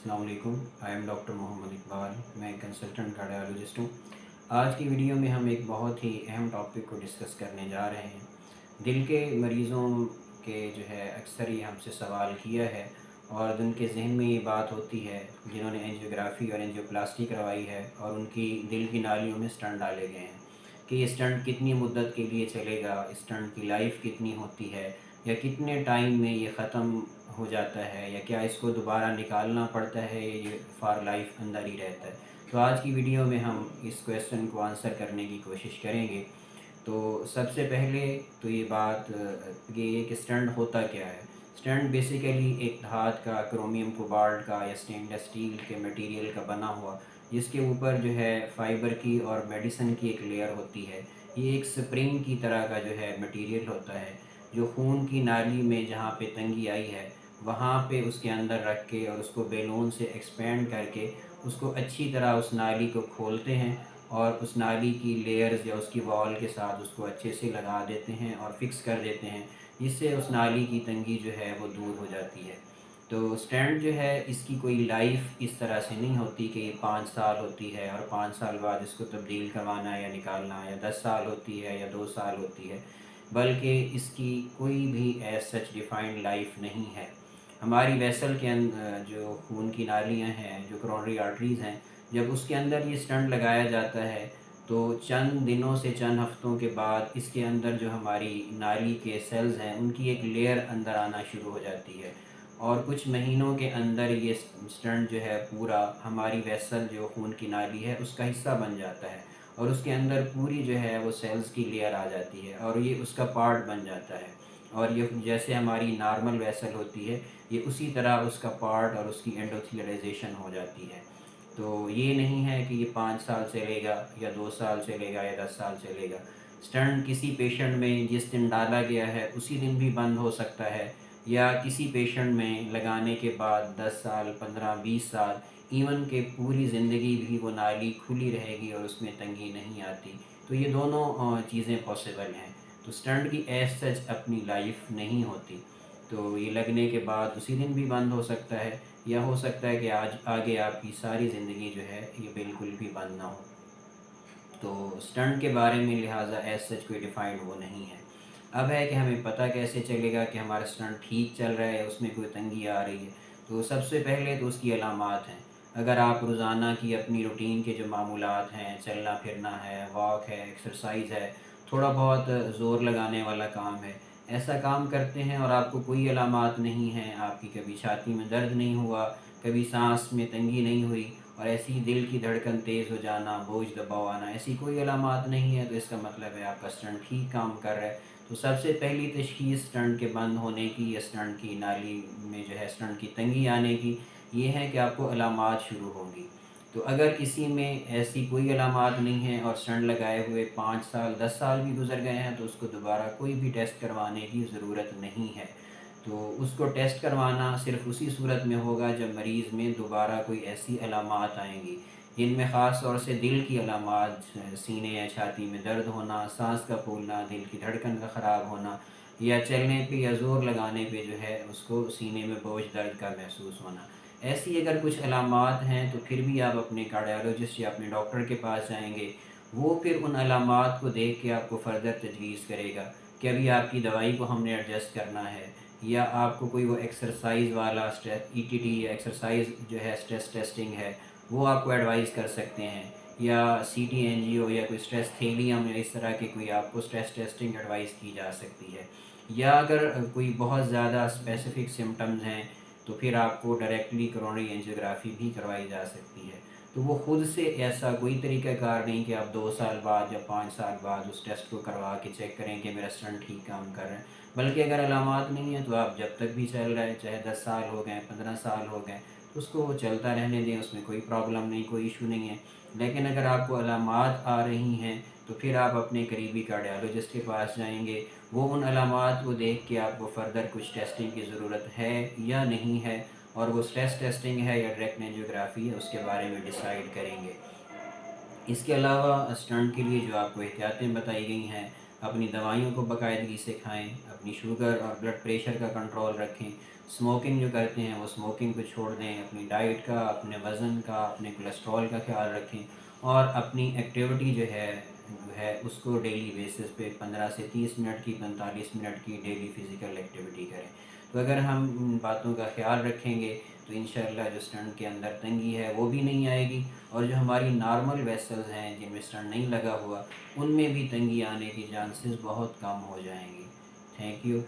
अस्सलाम वालेकुम। I am doctor Mohammed Iqbal. मैं कंसल्टेंट कार्डियोलॉजिस्ट हूँ। आज की वीडियो में हम एक बहुत ही अहम टॉपिक को डिस्कस करने जा रहे हैं। दिल के मरीज़ों के जो है अक्सर ही हमसे सवाल किया है और उनके जहन में ये बात होती है जिन्होंने एंजियोग्राफी और एंजियोप्लास्टी करवाई है और उनकी दिल की नालियों में स्टंट डाले गए हैं कि ये स्टंट कितनी मुद्दत के लिए चलेगा, स्टंट की लाइफ कितनी होती है या कितने टाइम में ये ख़त्म हो जाता है या क्या इसको दोबारा निकालना पड़ता है, ये फॉर लाइफ अंदर ही रहता है। तो आज की वीडियो में हम इस क्वेश्चन को आंसर करने की कोशिश करेंगे। तो सबसे पहले तो ये बात ये कि स्टंट होता क्या है। स्टंट बेसिकली एक धात का, क्रोमियम कोबाल्ट का या स्टेनलेस स्टील के मटेरियल का बना हुआ, जिसके ऊपर जो है फाइबर की और मेडिसिन की एक लेयर होती है। ये एक स्प्रिंग की तरह का जो है मटेरियल होता है जो खून की नाली में जहाँ पे तंगी आई है वहाँ पे उसके अंदर रख के और उसको बेलून से एक्सपेंड करके उसको अच्छी तरह उस नाली को खोलते हैं और उस नाली की लेयर्स या उसकी वॉल के साथ उसको अच्छे से लगा देते हैं और फिक्स कर देते हैं, जिससे उस नाली की तंगी जो है वो दूर हो जाती है। तो स्टेंट जो है इसकी कोई लाइफ इस तरह से नहीं होती कि ये 5 साल होती है और 5 साल बाद इसको तब्दील करवाना या निकालना, या 10 साल होती है या 2 साल होती है, बल्कि इसकी कोई भी एज सच डिफाइंड लाइफ नहीं है। हमारी वेसल के अंदर जो खून की नालियाँ हैं, जो करोनरी आर्टरीज़ हैं, जब उसके अंदर ये स्टंट लगाया जाता है तो चंद दिनों से चंद हफ्तों के बाद इसके अंदर जो हमारी नाली के सेल्स हैं उनकी एक लेयर अंदर आना शुरू हो जाती है और कुछ महीनों के अंदर ये स्टंट जो है पूरा हमारी वेसल जो खून की नाली है उसका हिस्सा बन जाता है और उसके अंदर पूरी जो है वो सेल्स की लेयर आ जाती है और ये उसका पार्ट बन जाता है। और ये जैसे हमारी नॉर्मल वेसल होती है, ये उसी तरह उसका पार्ट और उसकी एंडोथेलियलाइजेशन हो जाती है। तो ये नहीं है कि ये 5 साल चलेगा या 2 साल चलेगा या 10 साल चलेगा। स्टंट किसी पेशेंट में जिस दिन डाला गया है उसी दिन भी बंद हो सकता है, या किसी पेशेंट में लगाने के बाद 10 साल, 15, 20 साल, इवन के पूरी ज़िंदगी भी वो नाली खुली रहेगी और उसमें तंगी नहीं आती। तो ये दोनों चीज़ें पॉसिबल हैं। तो स्टंट की एज सच अपनी लाइफ नहीं होती। तो ये लगने के बाद उसी दिन भी बंद हो सकता है या हो सकता है कि आज आगे आपकी सारी ज़िंदगी जो है ये बिल्कुल भी बंद ना हो। तो स्टंट के बारे में लिहाजा एज सच कोई डिफाइंड वो नहीं है। अब है कि हमें पता कैसे चलेगा कि हमारा स्टंट ठीक चल रहा है, उसमें कोई तंगी आ रही है। तो सबसे पहले तो उसकी अलामात हैं। अगर आप रोज़ाना की अपनी रूटीन के जो मामूलात हैं, चलना फिरना है, वॉक है, एक्सरसाइज है, थोड़ा बहुत ज़ोर लगाने वाला काम है, ऐसा काम करते हैं और आपको कोई अलामात नहीं है, आपकी कभी छाती में दर्द नहीं हुआ, कभी सांस में तंगी नहीं हुई और ऐसी ही दिल की धड़कन तेज़ हो जाना, बोझ दबाव आना, ऐसी कोई अलामात नहीं है, तो इसका मतलब है आपका स्टंट ठीक काम कर रहा है। तो सबसे पहली तशख़ीस स्टंट के बंद होने की या स्टंट की नाली में जो है स्टंट की तंगी आने की ये है कि आपको अलामात शुरू होंगी। तो अगर किसी में ऐसी कोई अलामात नहीं है और स्टंट लगाए हुए 5 साल, 10 साल भी गुज़र गए हैं तो उसको दोबारा कोई भी टेस्ट करवाने की ज़रूरत नहीं है। तो उसको टेस्ट करवाना सिर्फ़ उसी सूरत में होगा जब मरीज़ में दोबारा कोई ऐसी अलामात आएँगी जिनमें ख़ास तौर से दिल की अलामात, सीने या छाती में दर्द होना, साँस का फूलना, दिल की धड़कन का ख़राब होना या चलने पे या ज़ोर लगाने पे जो है उसको सीने में बोझ दर्द का महसूस होना। ऐसी अगर कुछ अलामात हैं तो फिर भी आप अपने कार्डियोलॉजिस्ट या अपने डॉक्टर के पास जाएँगे। वो फिर उन अलामात को देख के आपको फ़र्दर तजवीज़ करेगा कि अभी आपकी दवाई को हमने एडजस्ट करना है या आपको कोई वो एक्सरसाइज वाला स्ट्रेस ईटीटी या एक्सरसाइज जो है स्ट्रेस टेस्टिंग है वो आपको एडवाइस कर सकते हैं, या सीटी एनजीओ या कोई स्ट्रेस थेलियम या इस तरह की कोई आपको स्ट्रेस टेस्टिंग एडवाइस की जा सकती है। या अगर कोई बहुत ज़्यादा स्पेसिफिक सिम्टम्स हैं तो फिर आपको डायरेक्टली कोरोनरी एंजियोग्राफी भी करवाई जा सकती है। तो वो ख़ुद से ऐसा कोई तरीक़ाकार नहीं कि आप 2 साल बाद या 5 साल बाद उस टेस्ट को करवा के चेक करें कि मेरा स्टंट ठीक काम कर रहा है। बल्कि अगर अलामात नहीं है तो आप जब तक भी चल रहा है, चाहे 10 साल हो गए, 15 साल हो गए, तो उसको चलता रहने दें, उसमें कोई प्रॉब्लम नहीं, कोई इशू नहीं है। लेकिन अगर आपको अलामात आ रही हैं तो फिर आप अपने करीबी कार्डियोलॉजिस्ट के पास जाएंगे। वो उन अलामात को देख के आपको फ़र्दर कुछ टेस्टिंग की ज़रूरत है या नहीं है, और वो स्ट्रेस टेस्टिंग है या डायरेक्ट एंजियोग्राफी है उसके बारे में डिसाइड करेंगे। इसके अलावा स्टंट के लिए जो आपको एहतियातें बताई गई हैं, अपनी दवाइयों को बाकायदगी से खाएं, अपनी शुगर और ब्लड प्रेशर का कंट्रोल रखें, اسموکنگ جو کرتے ہیں وہ اسموکنگ کو چھوڑ دیں، اپنی ڈائٹ کا، اپنے وزن کا، اپنے کولیسٹرول کا خیال رکھیں، اور اپنی ایکٹیویٹی جو ہے اس کو ڈیلی بیسس پہ 15 سے 30 منٹ کی، 45 منٹ کی ڈیلی فزیکل ایکٹیویٹی کریں۔ تو اگر ہم ان باتوں کا خیال رکھیں گے تو انشاءاللہ جو اسٹنٹ کے اندر تنگی ہے وہ بھی نہیں آئے گی، اور جو ہماری نارمل ویسلز ہیں جن میں اسٹنٹ نہیں لگا ہوا، ان میں بھی تنگی آنے کی چانسز بہت کم ہو جائیں گی۔ Thank you.